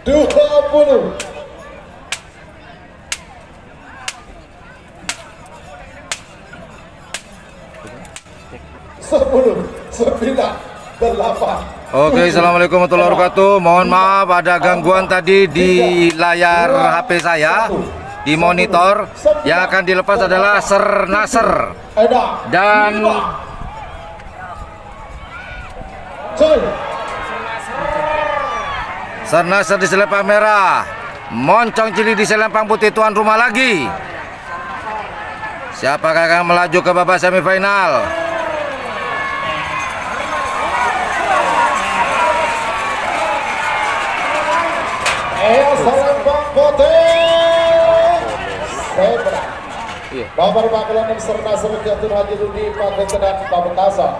20. 10, 9, 8. Oke, assalamualaikum warahmatullahi wabarakatuh. Mohon maaf ada gangguan tadi di layar HP saya, di monitor. Yang akan dilepas adalah Ser Nasr dan Ser Nasr di selempang merah, Moncong Cili di selempang putih, tuan rumah lagi. Siapakah yang akan melaju ke babak semifinal? Selempang putih Zebra. Nomor bakalan Ser Nasr Jatuh Haji Rudi pakai tenang Pamekasan.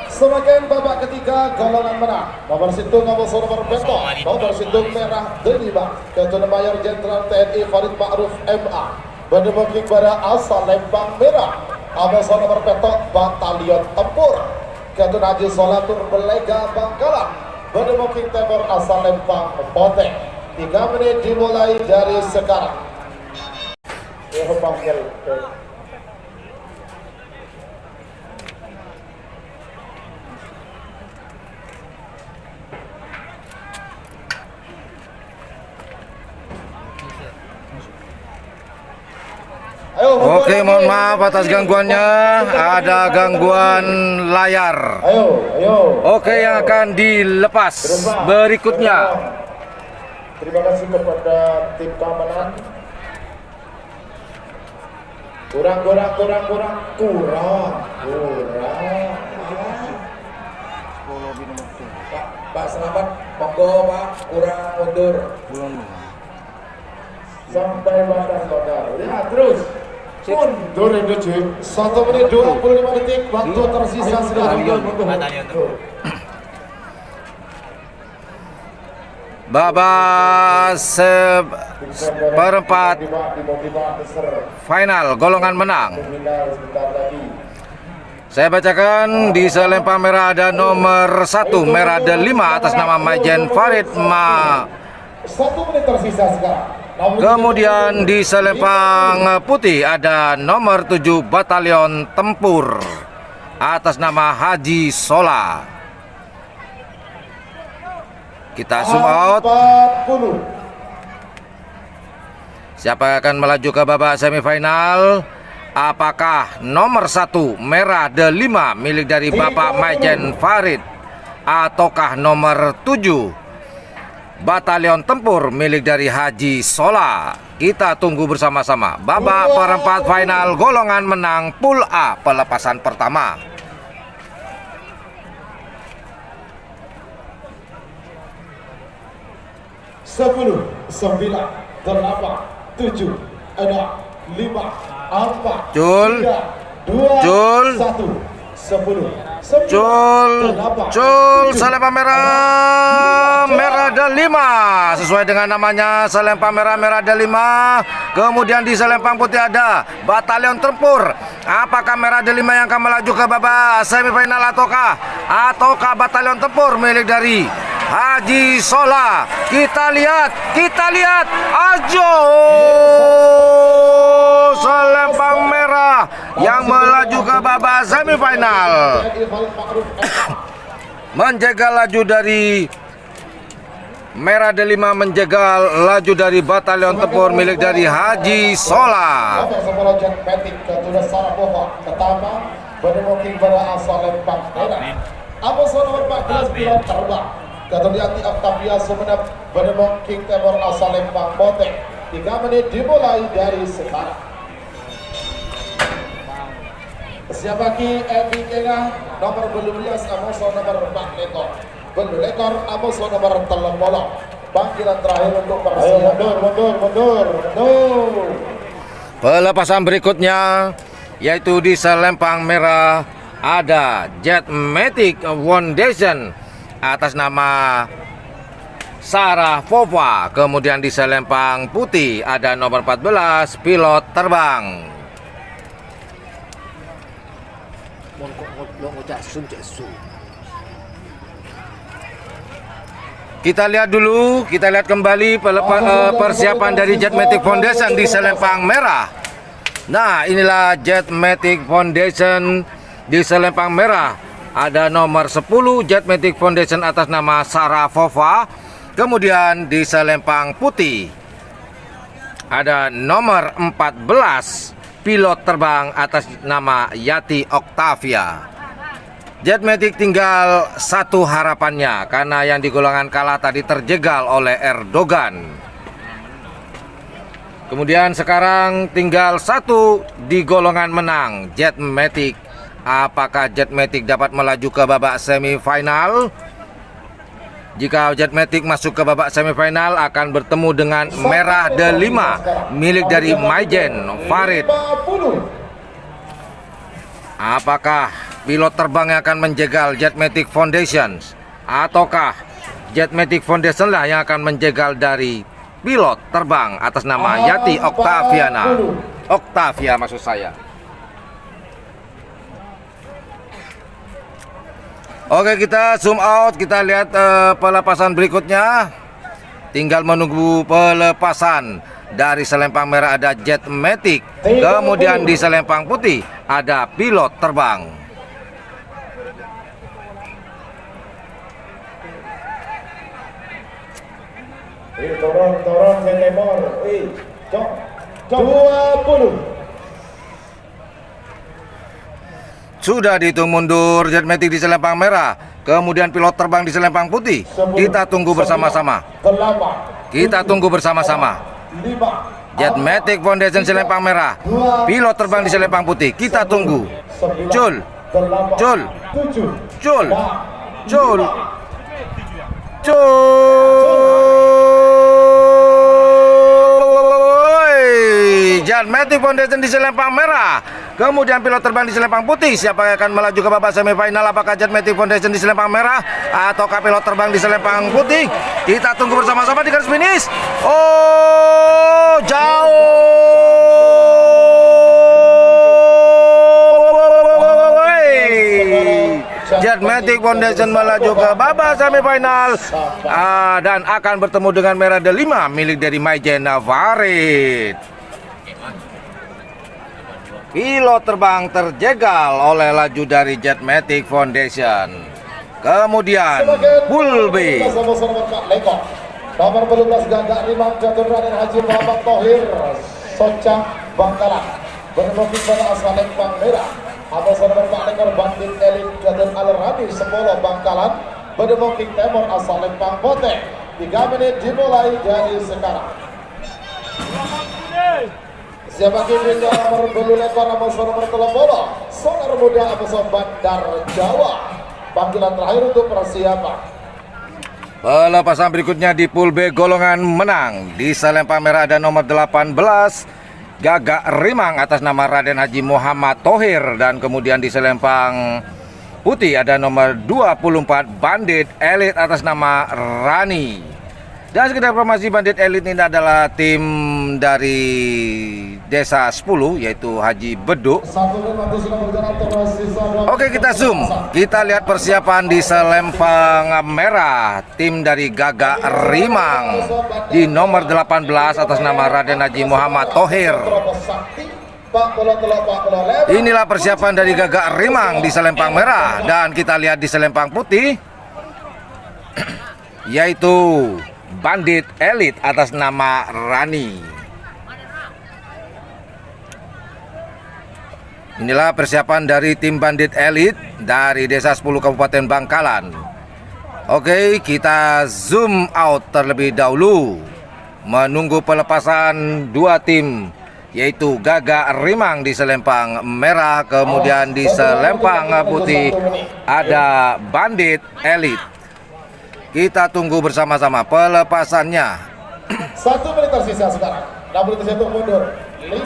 Semakin babak ketiga golongan menang. Nomor situng nomor Beto, nomor situng merah Delima, Ketua Mayor Jenderal TNI Farid Ma'ruf MA. Berdemokrasi pada asal Lembang Merah. Nomor Beto Batalion Tempur. Ketua Haji Solatur Belega Bangkalan. Berdemokrasi Timur asal Lembang Poteng. 3 menit dimulai dari sekarang. Oke, mohon maaf atas gangguannya. Ada gangguan layar. Oke, yang akan dilepas berikutnya. Terima kasih kepada tim keamanan. Kurang. Pak Selamat, monggo Pak, kurang mundur. Sampai batas modal. Ya terus. Mundur itu 1 menit 25 detik. Waktu tersisa sudah Babak seperempat final golongan menang. Saya bacakan di selempang merah ada nomor 1 merah delima atas nama Majen Farid Ma. 1 menit tersisa sekarang. Kemudian di selempang putih ada nomor 7 Batalion Tempur atas nama Haji Sola. Kita zoom out. 40. Siapa yang akan melaju ke babak semifinal? Apakah nomor 1 merah delima milik dari Bapak Majen Farid, ataukah nomor 7 Batalion Tempur milik dari Haji Sola? Kita tunggu bersama-sama. Babak perempat final golongan menang Pool A pelepasan pertama. Sepuluh, 9, 8, 7, 6, 5, 4, Cul, 3, 2, Cul, 1, 10, Cul, selempang merah delima sesuai dengan namanya, selempang merah delima. Kemudian di selempang putih ada Batalion Tempur. Apakah merah delima yang akan melaju ke babak semifinal ataukah Batalion Tempur milik dari Haji Sola? Kita lihat. Ajo selempang merah yang melaju ke babak semifinal. Menjegal laju dari merah delima, menjegal laju dari Batalion Tempur milik dari Haji Sola. Ketuliati Octavia Sumenep Berdemok King Timur asal Lembang Poteng. 3 menit dimulai dari sekarang. Siapa ki Evi Kena nomor 12 Amoso nomor 4 lekor. Belu lekor Amoso nomor 3. Panggilan terakhir untuk Persia. Mundur. Pelepasan berikutnya yaitu di selempang merah ada Jet Matic Foundation atas nama Sarah Fova. Kemudian di selempang putih ada nomor 14 pilot terbang. Kita lihat dulu, kita lihat kembali persiapan dari Jet Matic Foundation di Selempang Merah. Nah, inilah Jet Matic Foundation di Selempang Merah. Ada nomor 10 Jet Matic Foundation atas nama Sarah Fova. Kemudian di Selempang Putih ada nomor 14 pilot terbang atas nama Yati Octavia. Jet Matic tinggal satu harapannya karena yang di golongan kalah tadi terjegal oleh Erdogan. Kemudian sekarang tinggal satu di golongan menang, Jet Matic. Apakah Jet Matic dapat melaju ke babak semifinal? Jika Jet Matic masuk ke babak semifinal akan bertemu dengan Merah Delima milik dari Maijen Farid. Apakah pilot terbang yang akan menjegal Jet Matic Foundation ataukah Jet Matic Foundation lah yang akan menjegal dari pilot terbang atas nama Yati Octavia maksud saya. Oke, kita zoom out, kita lihat pelepasan berikutnya. Tinggal menunggu pelepasan. Dari Selempang Merah ada Jet Matic, kemudian di Selempang Putih ada pilot terbang. Turun Timur. 20. Sudah dihitung mundur Jet Matic di Selempang Merah, kemudian pilot terbang di Selempang Putih. Kita tunggu bersama-sama. Kita tunggu bersama-sama. Jet Matic Foundation Selempang Merah, pilot terbang di Selempang Putih. Kita tunggu. Cul, cul, cul, cul, Jet Matic Foundation di Selempang Merah, kemudian pilot terbang di Selempang Putih. Siapa yang akan melaju ke babak semifinal? Apakah Jet Matic Foundation di Selempang Merah ataukah pilot terbang di Selempang Putih? Kita tunggu bersama-sama di garis finish. Oh, jauh. Jet Matic Foundation melaju ke babak semifinal dan akan bertemu dengan Merah Delima milik dari Maijen Farid. Pilot terbang terjegal oleh laju dari Jet Matic Foundation. Kemudian Pool B. Nomor 12 Gagak Rimang jatuh Raden Haji Muhammad Tohir Socang Bangkalan. Bermotif pada asal Lempang Merah. Atas nomor 4 ekor Bandit Elit Gaden Al-Rani Sepolo Bangkalan. Bermotif Timur asal Lempang Pote. 3 menit dimulai dari sekarang. Siapa kini nomor belu lekor nomor Telombolo Sonar Muda Abuso Bandar Jawa. Panggilan terakhir untuk persiapan. Pelepasan berikutnya di Pool B golongan menang. Di Selempang Merah ada nomor 18 Gagak Rimang atas nama Raden Haji Muhammad Tohir, dan kemudian di Selempang Putih ada nomor 24 Bandit Elit atas nama Rani. Dan sekedar informasi, Bandit Elit ini adalah tim dari Desa 10 yaitu Haji Beduk. Oke, kita zoom. Kita lihat persiapan di Selempang Merah. Tim dari Gagak Rimang di nomor 18 atas nama Raden Haji Muhammad Tohir. Inilah persiapan dari Gagak Rimang di Selempang Merah. Dan kita lihat di Selempang Putih yaitu Bandit Elit atas nama Rani. Inilah persiapan dari tim Bandit Elit dari Desa 10 Kabupaten Bangkalan. Oke, kita zoom out terlebih dahulu menunggu pelepasan dua tim yaitu Gagak Rimang di Selempang Merah, kemudian di Selempang Putih ada Bandit Elit. Kita tunggu bersama-sama pelepasannya. 1 menit tersisa sekarang. 60 detik mundur.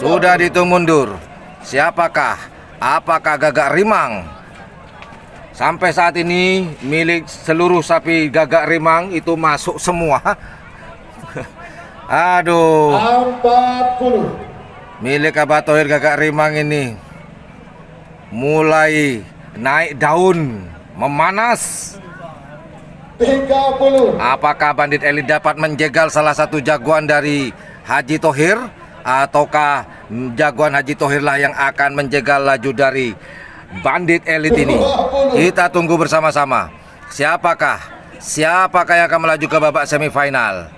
Sudah dihitung mundur. Siapakah? Apakah Gagak Rimang? Sampai saat ini milik seluruh sapi Gagak Rimang itu masuk semua. Aduh. 40. Milik Abah Tohir Gagak Rimang ini mulai naik daun, memanas. 30. Apakah Bandit Elit dapat menjegal salah satu jagoan dari Haji Thohir, ataukah jagoan Haji Thohir lah yang akan menjegal laju dari Bandit Elit ini? Kita tunggu bersama-sama. Siapakah yang akan melaju ke babak semifinal?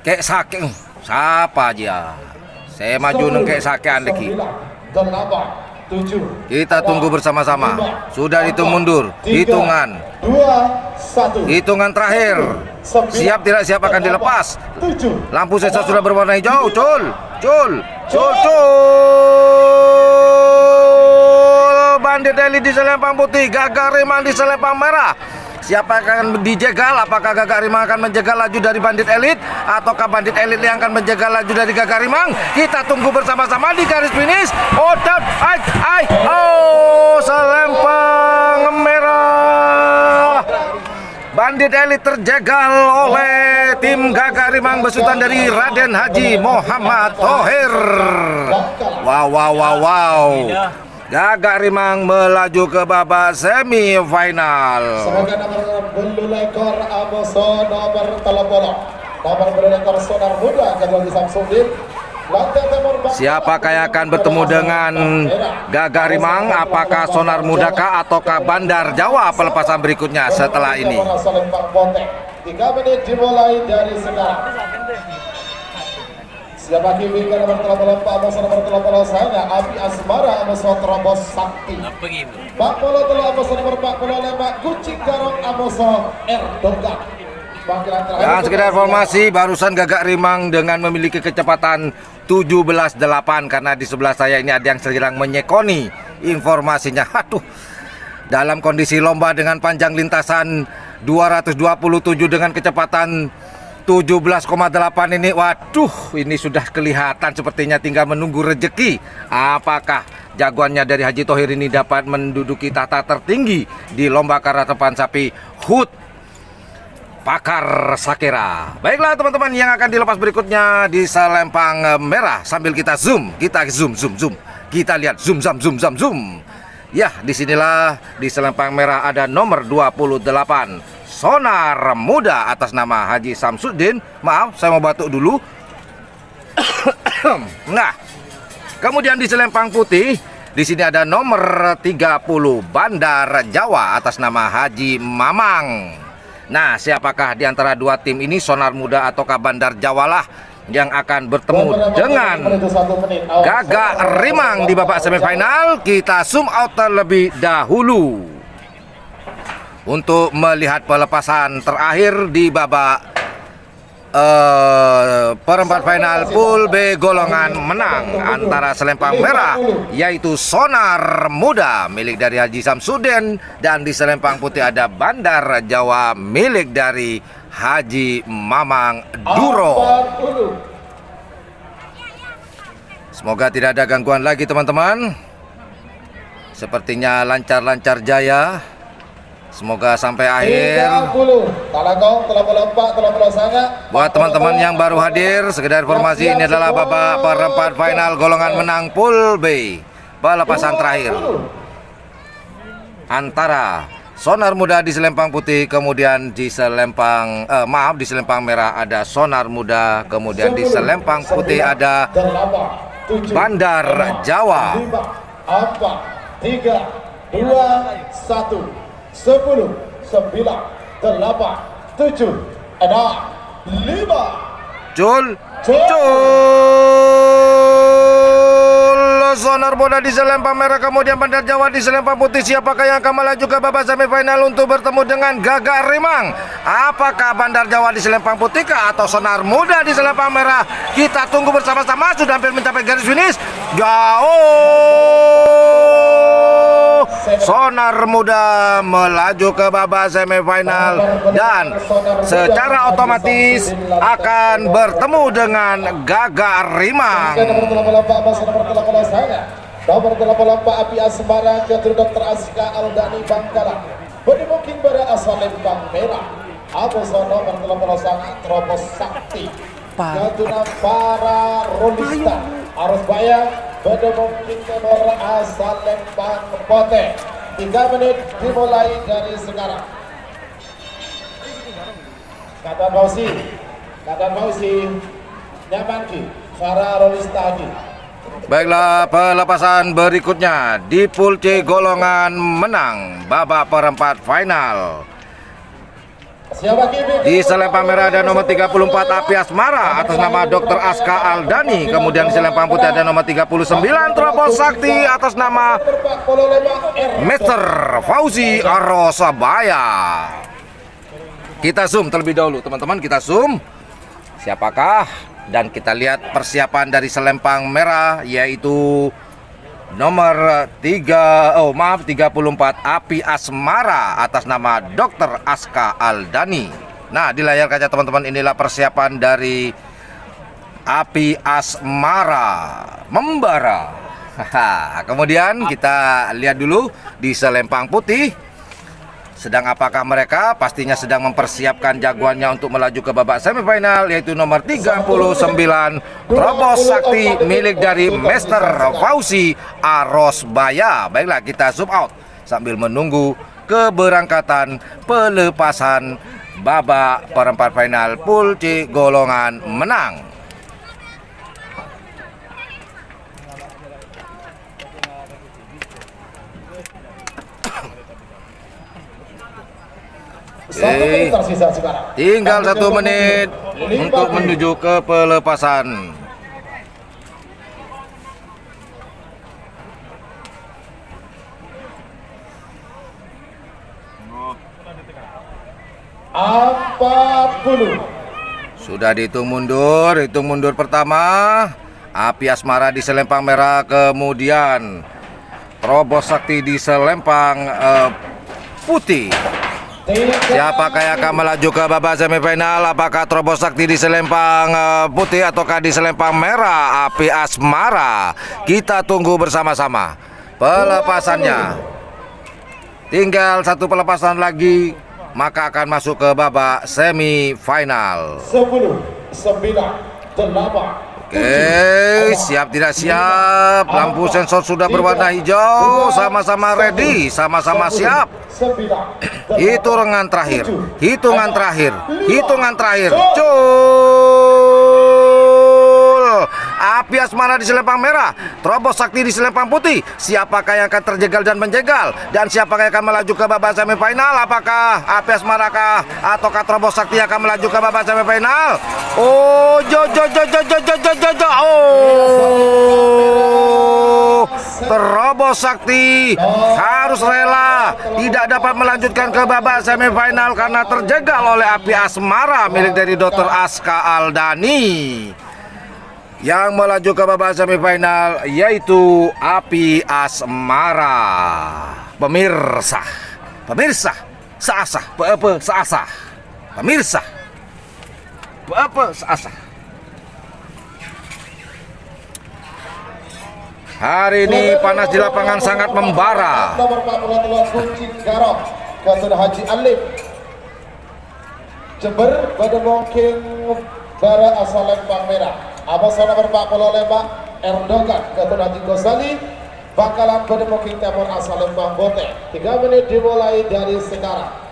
Kek saking siapa aja? Saya maju neng kek saking lagi. 8, 7. Kita tunggu bersama-sama. Sudah hitung mundur. Hitungan 2, 1. Hitungan terakhir. Siap tidak siap akan dilepas. 7. Lampu sensor sudah berwarna hijau. Cul. Bandit Elit di selempang putih, Gagak Rimang di selempang merah. Siapa yang akan dijegal? Apakah Gagak Rimang akan menjegal laju dari Bandit Elit, ataukah Bandit Elit yang akan menjegal laju dari Gagak Rimang? Kita tunggu bersama-sama di garis finish. Selempang merah. Bandit Elit terjegal oleh tim Gagak Rimang besutan dari Raden Haji Muhammad Thohir. Wow. Gagak Rimang melaju ke babak semifinal. Semoga nomor bulu lekor Amoso nomor telopolo. Nomor bulu lekor Sonar Muda kedua di Samsudin. Siapakah yang akan bertemu dengan Gagak Rimang? Apakah Sonar Mudakah ataukah Bandar Jawa pelepasan berikutnya setelah ini? 3 menit dimulai dari sekarang. Siapa kini nomor telopolo Amoso nomor telopolo saya Abi Asmara Amoso Terobos Sakti. Pak Polo telo Amoso nomor 45 Kucing Garong Amoso Erdogan. Dan sekedar informasi, barusan Gagak Rimang dengan memiliki kecepatan 17.8, karena di sebelah saya ini ada yang sedang menyekoni informasinya. Aduh, dalam kondisi lomba dengan panjang lintasan 227 dengan kecepatan 17,8 ini, waduh, ini sudah kelihatan sepertinya tinggal menunggu rezeki. Apakah jagoannya dari Haji Thohir ini dapat menduduki tahta tertinggi di lomba karatepan sapi HUT Pakar Sakera? Baiklah teman-teman, yang akan dilepas berikutnya di selempang merah. Sambil kita zoom. Kita lihat zoom. Ya, disinilah di selempang merah ada nomor 28. Sonar Muda atas nama Haji Samsudin. Maaf, saya mau batuk dulu. Nah, kemudian di selempang putih di sini ada nomor 30 Bandar Jawa atas nama Haji Mamang. Nah, siapakah di antara dua tim ini, Sonar Muda ataukah Bandar Jawa lah yang akan bertemu dengan Gagak Rimang di babak semifinal? Kita zoom out terlebih dahulu untuk melihat pelepasan terakhir di babak perempat final pool B golongan menang antara selempang merah yaitu Sonar Muda milik dari Haji Samsudin, dan di selempang putih ada Bandar Jawa milik dari Haji Mamang Duro. Semoga tidak ada gangguan lagi teman-teman. Sepertinya lancar-lancar jaya. Semoga sampai akhir. Buat teman-teman yang baru hadir, sekedar informasi, ini adalah babak perempat final golongan menang pool B, pelepasan terakhir antara Sonar Muda di selempang putih, kemudian di selempang di selempang merah ada Sonar Muda, kemudian di selempang putih ada Bandar Jawa. 4, 3, 2, 1. 10, 9, 8, 7, 6, 5. Cul. Sonar Muda di selempang merah, kemudian Bandar Jawa di selempang putih. Siapakah yang akan melaju ke babak semifinal untuk bertemu dengan Gagak Rimang? Apakah Bandar Jawa di selempang putih atau Sonar Muda di selempang merah? Kita tunggu bersama-sama. Sudah hampir mencapai garis finish. Jauh. Sonar Muda melaju ke babak semifinal dan secara otomatis akan bertemu dengan Gagak Rimang. Nomor 84 Abi Asmara keturunan Dr. Aska Aldani Bangkala. Mungkin pada asal lempang merah. Amoso nomor 89 Terobos Sakti. Keturunan para rolista harus bayar. Mungkin nomor asal lempang Pote. 3 menit dimulai dari sekarang. Katan Fauzi, nyaman ki, Farah Rolista ki. Baiklah, pelepasan berikutnya di pool C golongan menang babak perempat final. Di selempang merah ada nomor 34 Api Asmara atas nama Dr. Aska Aldani. Kemudian di selempang putih ada nomor 39 Trobos Sakti atas nama Mr. Fauzi Arosabaya. Kita zoom terlebih dahulu teman-teman, kita zoom. Siapakah? Dan kita lihat persiapan dari selempang merah, yaitu nomor 34 Api Asmara atas nama Dr. Aska Aldani. Nah, di layar kaca teman-teman, inilah persiapan dari Api Asmara membara. Kemudian kita lihat dulu di selempang putih. Sedang apakah mereka? Pastinya sedang mempersiapkan jagoannya untuk melaju ke babak semifinal, yaitu nomor 39 Trobos Sakti milik dari Master Fauzi Arosbaya. Baiklah, kita zoom out sambil menunggu keberangkatan pelepasan babak perempat final pool C golongan menang. Oke, tersisa sekarang. Tinggal 1 menit untuk menuju ke pelepasan. Sudah dihitung mundur pertama. Api Asmara di selempang merah, kemudian Trobos Sakti di selempang putih. Siapakah yang akan melaju ke babak semifinal? Apakah Trobos Sakti di selempang putih ataukah di selempang merah Api Asmara? Kita tunggu bersama-sama pelepasannya. Tinggal 1 pelepasan lagi, maka akan masuk ke babak semifinal. 10, 9, 8. Oke, siap tidak siap? Lampu sensor sudah berwarna hijau. Sama-sama ready, sama-sama siap. Hitungan terakhir. Cul. Api Asmara di selempang merah, Trobos Sakti di selempang putih. Siapakah yang akan terjegal dan menjegal? Dan siapakah yang akan melaju ke babak semifinal? Apakah Api Asmara kah ataukah Trobos Sakti yang akan melaju ke babak semifinal? Oh, Trobos Sakti harus rela tidak dapat melanjutkan ke babak semifinal karena terjegal oleh Api Asmara milik dari Dr. Aska Aldani. Yang melaju ke babak semifinal yaitu Api Asmara. Pemirsa, seasah. Hari ini panas di lapangan sangat membara. Nomor 42 Kucing Garong, Ketua Haji Alim. Jember pada mungkin bara asal lempang merah. Abas nomor 45 Erdogan, Ketua Haji Gosali. Bakalan pada mungkin timur asal lempang Bote. 3 menit dimulai dari sekarang.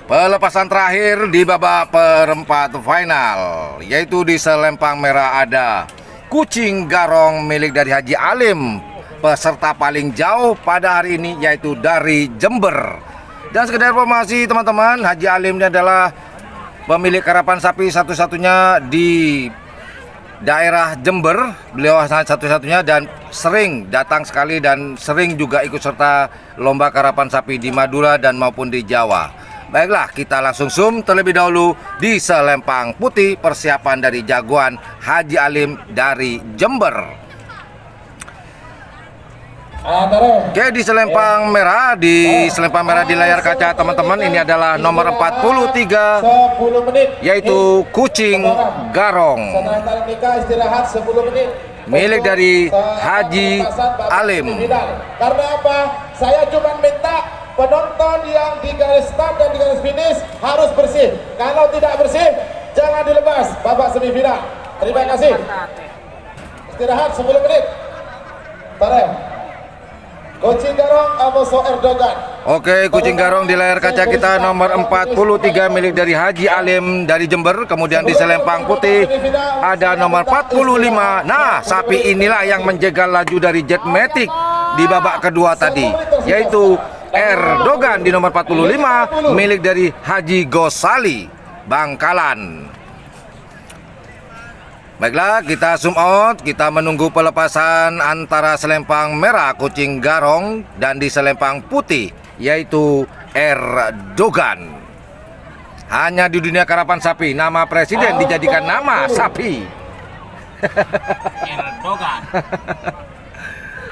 Pelepasan terakhir di babak perempat final, yaitu di selempang merah ada Kucing Garong milik dari Haji Alim. Peserta paling jauh pada hari ini yaitu dari Jember. Dan sekedar informasi teman-teman, Haji Alim ini adalah pemilik karapan sapi satu-satunya di daerah Jember. Beliau satu-satunya dan sering datang sekali dan sering juga ikut serta lomba karapan sapi di Madura dan maupun di Jawa. Baiklah, kita langsung zoom terlebih dahulu di selempang putih, persiapan dari jagoan Haji Alim dari Jember. Oke, di selempang merah, di layar kaca teman-teman, ini adalah nomor 43 yaitu Kucing Garong milik dari Haji Alim. Karena apa? Saya cuma minta penonton yang di garis start dan di garis finish harus bersih. Kalau tidak bersih, jangan dilepas babak semifinal. Terima kasih. Istirahat 10 menit. Tarem. Kucing Garong Amoso Erdogan. Oke, kucing garong di layar kaca kita nomor 43 milik dari Haji Alim dari Jember. Kemudian di selempang putih ada nomor 45. Nah, sapi inilah yang menjegal laju dari Jetmatic di babak kedua tadi, yaitu Erdogan di nomor 45 milik dari Haji Gosali Bangkalan. Baiklah, kita zoom out, kita menunggu pelepasan antara selempang merah kucing garong dan di selempang putih yaitu Erdogan. Hanya di dunia karapan sapi nama presiden dijadikan nama sapi. Erdogan.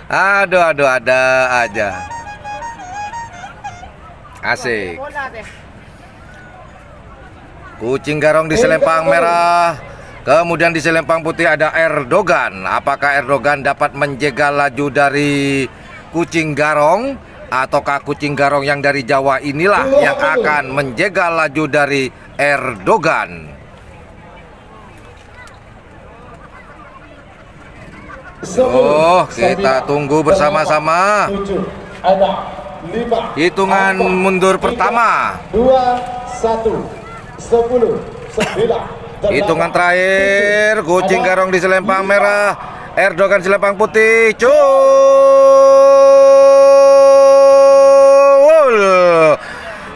Aduh, ada aja. Asik. Kucing garong di selempang merah. Kemudian di selempang putih ada Erdogan. Apakah Erdogan dapat menjegal laju dari kucing garong? Ataukah kucing garong yang dari Jawa inilah yang akan menjegal laju dari Erdogan? Oh, kita tunggu bersama-sama. Hitungan mundur pertama. 2, 1, 10, 9. Hitungan terakhir, kucing garong di selempang merah, Erdogan di selempang putih.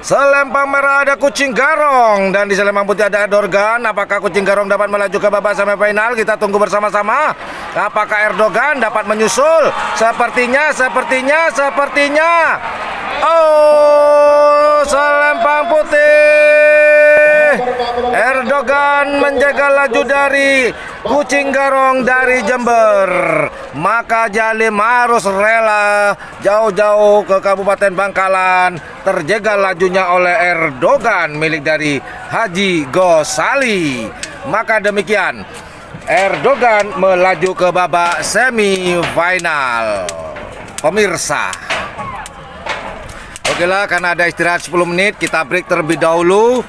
Selempang merah ada kucing garong dan di selempang putih ada Erdogan. Apakah kucing garong dapat melaju ke babak semifinal? Kita tunggu bersama-sama. Apakah Erdogan dapat menyusul? Sepertinya. Oh, selempang putih. Erdogan menjegal laju dari kucing garong dari Jember. Maka Jalim harus rela jauh-jauh ke Kabupaten Bangkalan, terjegal lajunya oleh Erdogan milik dari Haji Gosali. Maka demikian, Erdogan melaju ke babak semifinal. Pemirsa, oke lah, karena ada istirahat 10 menit, kita break terlebih dahulu.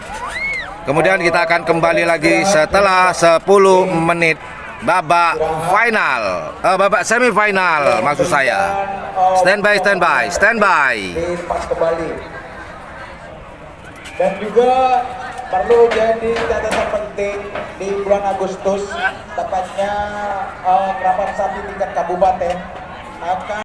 Kemudian kita akan kembali lagi setelah 10 menit babak final, babak semifinal maksud saya. Standby. Dilepas kembali. Dan juga perlu jadi catatan penting di bulan Agustus, tepatnya kerapan sapi tingkat kabupaten akan